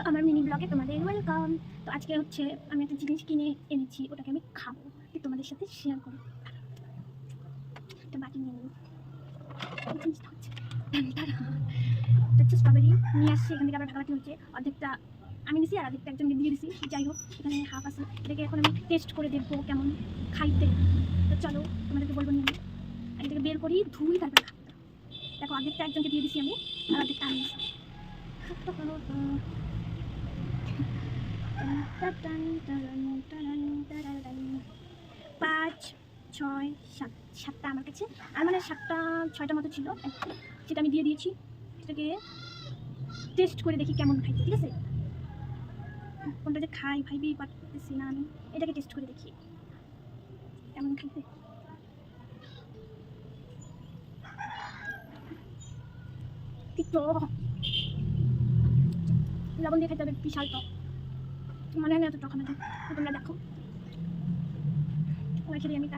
আমার মিনি ব্লগে তোমাদের ওয়েলকাম। তো আজকে হচ্ছে আমি একটা জিনিস কিনে এনেছি, ওটাকে আমি খাবো, তোমাদের সাথে শেয়ার করবো। একটা বাটি নিয়ে নিই। জিনিসটা হচ্ছে স্ট্রবেরি নিয়ে আসছি, এখান থেকে আবার ভাগাবাটি হচ্ছে। অর্ধেকটা আমি নিছি আর অর্ধেকটা একজনকে দিয়ে দিছি। যাই হোক, এখানে হাফ আছে, এটাকে এখন আমি টেস্ট করে দেখবো কেমন খাইতে। তো চলো তোমাদেরকে বলবো নিয়ে এটাকে বের করি, ধুই, তারপরে খাবো। দেখো, অর্ধেকটা একজনকে দিয়ে দিছি আমি আর অর্ধেকটা আমি নিছি। 5, 6, 7, 7টা আমার কাছে, আর মানে 7টা 6টা মতো ছিল, সেটা আমি দিয়ে দিয়েছি। সেটাকে টেস্ট করে দেখি কেমন খাই, ঠিক আছে? কোনটা যে খাই ভাইবি পারতেছি না আমি, এটাকে টেস্ট করে দেখি কেমন খাইতে। লবণ দিয়ে খাইতে হবে, বিশাল টক, মনে হয় না এত টক আমাদের। তোমরা দেখো, ওই খেলে আমি